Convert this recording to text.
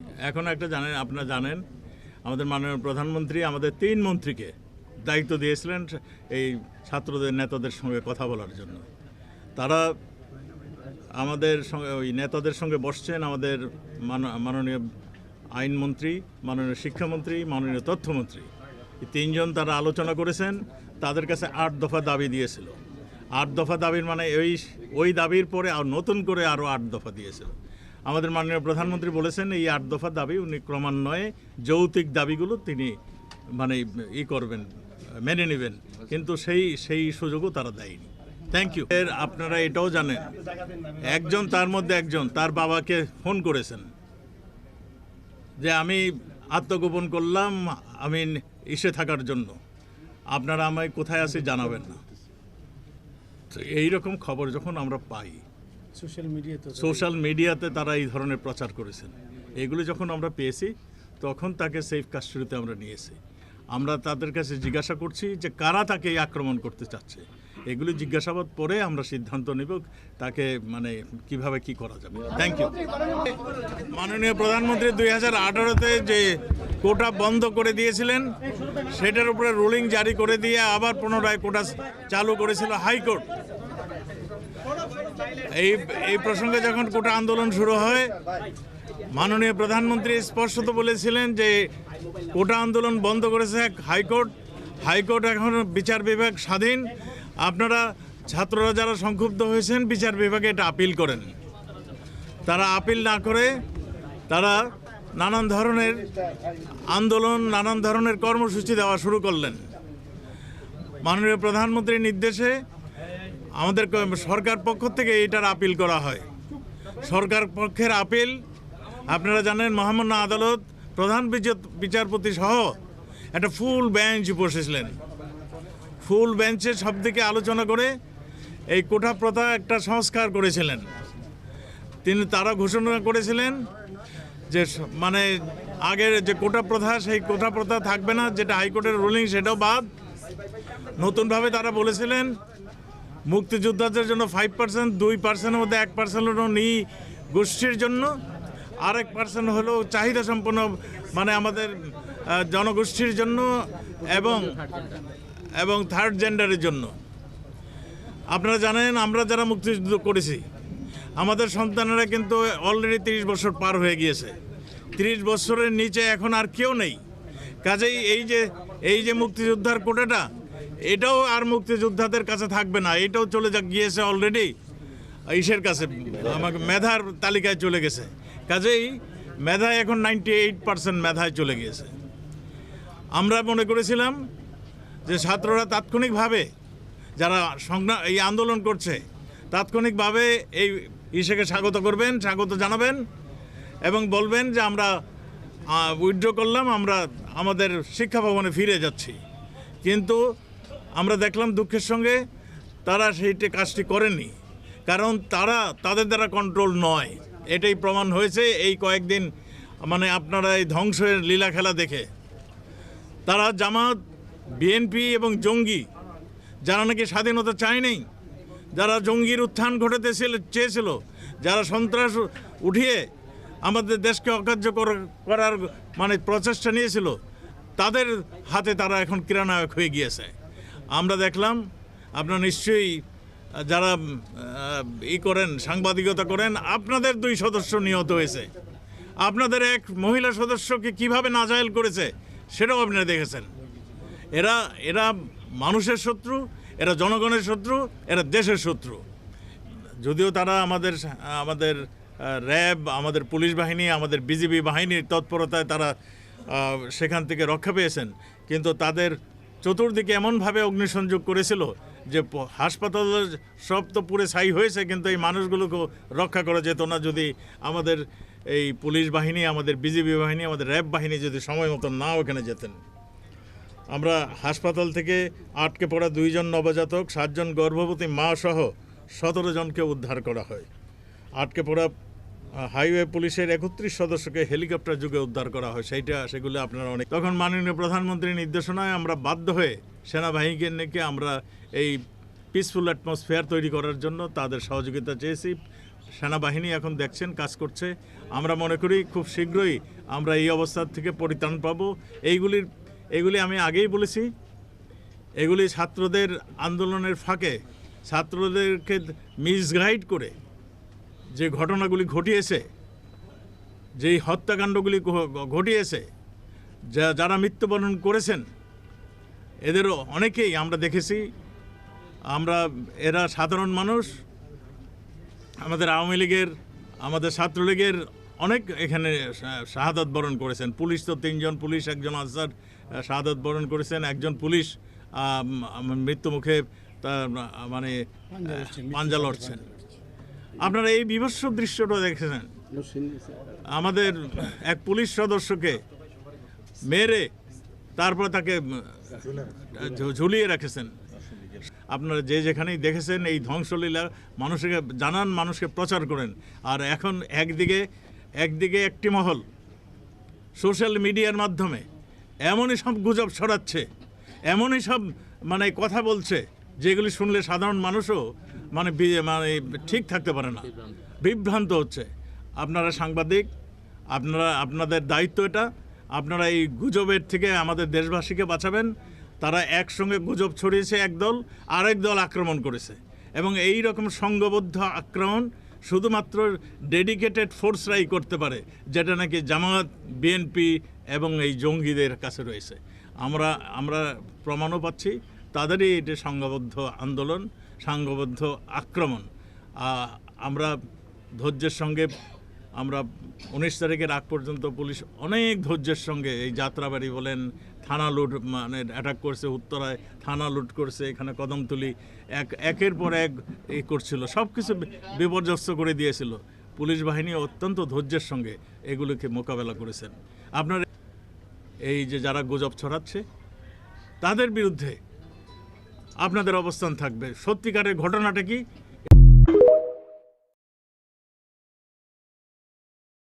এখন একটা জানেন, আপনারা জানেন আমাদের মাননীয় প্রধানমন্ত্রী আমাদের 3 মন্ত্রীকে দায়িত্ব দিয়েছিলেন এই ছাত্রদের নেতাদের সঙ্গে কথা বলার জন্য। তারা আমাদের সঙ্গে ওই নেতাদের সঙ্গে বসছেন, আমাদের মাননীয় আইনমন্ত্রী, মাননীয় শিক্ষামন্ত্রী, মাননীয় তথ্যমন্ত্রী, এই 3 জন তারা আলোচনা করেছেন। তাদের কাছে 8 দফা দাবি দিয়েছিল। 8 দফা দাবির মানে ওই দাবির পরে আর নতুন করে আরও 8 দফা দিয়েছিল। আমাদের মাননীয় প্রধানমন্ত্রী বলেছেন এই 8 দফা দাবি উনি ক্রমান্বয়ে যৌক্তিক দাবিগুলো তিনি মানে করবেন, মেনে নেবেন, কিন্তু সেই সুযোগও তারা দেয়নি। Thank you. আপনারা এটাও জানেন একজন, তার মধ্যে একজন তার বাবাকে ফোন করেছেন যে আমি আত্মগোপন করলাম আমি ইসে থাকার জন্য, আপনারা আমায় কোথায় আছি জানাবেন না। তো এইরকম খবর যখন আমরা পাই সোশ্যাল মিডিয়াতে তারা এই ধরনের প্রচার করেছেন, এগুলো যখন আমরা পেয়েছি তখন তাকে সেফ কাস্টডিতে আমরা নিয়েছি। আমরা তাদের কাছে জিজ্ঞাসা করছি যে কারা তাকে এই আক্রমণ করতে চাচ্ছে, এগুলি জিজ্ঞাসাবাদ পরে আমরা সিদ্ধান্ত নেব তাকে মানে কিভাবে কি করা যাবে। Thank you. মাননীয় প্রধানমন্ত্রী 2018-তে যে কোটা বন্ধ করে দিয়েছিলেন সেটার উপরে রুলিং জারি করে দিয়ে আবার পুনরায় কোটা চালু করেছিল হাইকোর্ট। এই প্রসঙ্গে যখন কোটা আন্দোলন শুরু হয় মাননীয় প্রধানমন্ত্রী স্পষ্টত বলেছিলেন যে কোটা আন্দোলন বন্ধ করেছে হাইকোর্ট এখন বিচার বিভাগ স্বাধীন, আপনারা ছাত্ররা যারা সংক্ষুব্ধ হয়েছেন বিচার বিভাগে এটা আপিল করেন। তারা আপিল না করে তারা নানান ধরনের আন্দোলন, নানান ধরনের কর্মসূচি দেওয়া শুরু করলেন। মাননীয় প্রধানমন্ত্রীর নির্দেশে আমাদের সরকার পক্ষ থেকে এটার আপিল করা হয়। সরকার পক্ষের আপিল আপনারা জানেন মহামান্য আদালত প্রধান বিচারপতি সহ একটা ফুল বেঞ্চ বসেছিলেন। ফুল বেঞ্চে সব দিকে আলোচনা করে এই কোটা প্রথা একটা সংস্কার করেছিলেন। তারা ঘোষণা করেছিলেন যে মানে আগের যে কোটা প্রথা সেই কোটা প্রথা থাকবে না, যেটা হাইকোর্টের রুলিং সেটাও বাদ। নতুনভাবে তারা বলেছিলেন মুক্তিযোদ্ধাদের জন্য 5%, 2%-এর মধ্যে 1% হলো গোষ্ঠীর জন্য, আর 1% হলো চাহিদা সম্পন্ন মানে আমাদের জনগোষ্ঠীর জন্য এবং থার্ড জেন্ডারের জন্য। আপনারা জানেন আমরা যারা মুক্তিযুদ্ধ করেছি আমাদের সন্তানেরা কিন্তু অলরেডি 30 বছর পার হয়ে গিয়েছে। 30 বছরের নিচে এখন আর কেউ নেই। কাজেই এই যে মুক্তিযোদ্ধার কোটাটা এটাও আর মুক্তিযোদ্ধাদের কাছে থাকবে না, এটাও চলে গিয়েছে অলরেডি ইসের কাছে, আমাকে মেধার তালিকায় চলে গেছে। কাজেই মেধায় এখন 98% মেধায় চলে গিয়েছে। আমরা মনে করেছিলাম যে ছাত্ররা তাৎক্ষণিকভাবে যারা এই আন্দোলন করছে তাৎক্ষণিকভাবে এই ইসেকে স্বাগত করবেন, স্বাগত জানাবেন এবং বলবেন যে আমরা উইথড্র করলাম, আমরা আমাদের শিক্ষা ভবনে ফিরে যাচ্ছি। কিন্তু আমরা দেখলাম দুঃখের সঙ্গে তারা কাজটি করেনি, কারণ তাদের দ্বারা কন্ট্রোল নয়। এটাই প্রমাণ হয়েছে এই কয়েকদিন, মানে আপনারা এই ধ্বংসের লীলা খেলা দেখে। তারা জামাত, বিএনপি এবং জঙ্গি যারা নাকি স্বাধীনতা চায়নি, যারা জঙ্গির উত্থান ঘটাতে চেয়েছিল, যারা সন্ত্রাস উঠিয়ে আমাদের দেশকে অকার্য করার মানে প্রচেষ্টা নিয়েছিল, তাদের হাতে তারা এখন ক্রীড়ানায়ক হয়ে গিয়েছে। আমরা দেখলাম, আপনারা নিশ্চয়ই যারা করেন সাংবাদিকতা করেন, আপনাদের 2 সদস্য নিহত হয়েছে, আপনাদের এক মহিলা সদস্যকে কিভাবে নাজায়েল করেছে সেটাও আপনারা দেখেছেন। এরা মানুষের শত্রু, এরা জনগণের শত্রু, এরা দেশের শত্রু। যদিও তারা আমাদের র্যাব, আমাদের পুলিশ বাহিনী, আমাদের বিজিবি বাহিনীর তৎপরতায় তারা সেখান থেকে রক্ষা পেয়েছেন, কিন্তু তাদের চতুর্দিকে এমনভাবে অগ্নিসংযোগ করেছিল যে হাসপাতালের সব তো পুরো ছাই হয়েছে, কিন্তু এই মানুষগুলোকেও রক্ষা করা যেত না যদি আমাদের এই পুলিশ বাহিনী, আমাদের বিজিবি বাহিনী, আমাদের র্যাব বাহিনী যদি সময় মতো না ওখানে যেতেন। আমরা হাসপাতাল থেকে আটকে পড়া 2 জন নবজাতক, 7 জন গর্ভবতী মা সহ 17 জনকে উদ্ধার করা হয়। আটকে পড়া হাইওয়ে পুলিশের 31 সদস্যকে হেলিকপ্টার যুগে উদ্ধার করা হয়। সেগুলো আপনারা অনেক। তখন মাননীয় প্রধানমন্ত্রীর নির্দেশনায় আমরা বাধ্য হয়ে সেনাবাহিনীকে আমরা এই পিসফুল অ্যাটমসফিয়ার তৈরি করার জন্য তাদের সহযোগিতা চেয়েছি। সেনাবাহিনী এখন দেখছেন কাজ করছে। আমরা মনে করি খুব শীঘ্রই আমরা এই অবস্থা থেকে পরিত্রাণ পাবো। এইগুলি আমি আগেই বলেছি, এগুলি ছাত্রদের আন্দোলনের ফাঁকে ছাত্রদেরকে মিসগাইড করে যে ঘটনাগুলি ঘটিয়েছে, যেই হত্যাকাণ্ডগুলি ঘটিয়েছে, যারা মৃত্যুবরণ করেছেন এদেরও অনেকেই আমরা দেখেছি। এরা সাধারণ মানুষ। আমাদের আওয়ামী লীগের, আমাদের ছাত্রলীগের অনেক এখানে শাহাদাত বরণ করেছেন। পুলিশ তো 3 জন পুলিশ, একজন আনসার শাহাদাত বরণ করেছেন, একজন পুলিশ মৃত্যুমুখে মানে পাঞ্জা লড়ছেন। আপনারা এই বিভৎস দৃশ্যটা দেখেছেন, আমাদের এক পুলিশ সদস্যকে মেরে তারপর তাকে ঝুলিয়ে রেখেছেন। আপনারা যে যেখানেই দেখেছেন এই ধ্বংসলীলা মানুষকে জানান, মানুষকে প্রচার করেন। আর এখন একদিকে একটি মহল সোশ্যাল মিডিয়ার মাধ্যমে এমনই সব গুজব ছড়াচ্ছে, এমনই সব মানে কথা বলছে যেগুলি শুনলে সাধারণ মানুষও মানে ঠিক থাকতে পারে না, বিভ্রান্ত হচ্ছে। আপনারা সাংবাদিক, আপনাদের দায়িত্ব এটা। আপনারা এই গুজবের থেকে আমাদের দেশবাসীকে বাঁচাবেন। তারা একসঙ্গে গুজব ছড়িয়েছে একদল, আরেক দল আক্রমণ করেছে, এবং এই রকম সংঘবদ্ধ আক্রমণ শুধুমাত্র ডেডিকেটেড ফোর্সরাই করতে পারে, যেটা নাকি জামাত, বিএনপি এবং এই জঙ্গিদের কাছে রয়েছে। আমরা প্রমাণও পাচ্ছি তাদেরই এটি সংঘবদ্ধ আন্দোলন, সংঘবদ্ধ আক্রমণ। আমরা ধৈর্যের সঙ্গে, আমরা 19 তারিখের আগ পর্যন্ত পুলিশ অনেক ধৈর্যের সঙ্গে এই যাত্রাবাড়ি বলেন, থানা লুট মানে অ্যাটাক করছে, উত্তরায় থানা লুট করছে, এখানে কদমতলি একের পর এক এই করছিল, সব কিছু বিপর্যস্ত করে দিয়েছিল। পুলিশ বাহিনী অত্যন্ত ধৈর্যের সঙ্গে এগুলোকে মোকাবেলা করেছেন। আপনার এই যে যারা গুজব ছড়াচ্ছে তাদের বিরুদ্ধে আপনাদের অবস্থান থাকবে। সত্যিকারের ঘটনাটা কি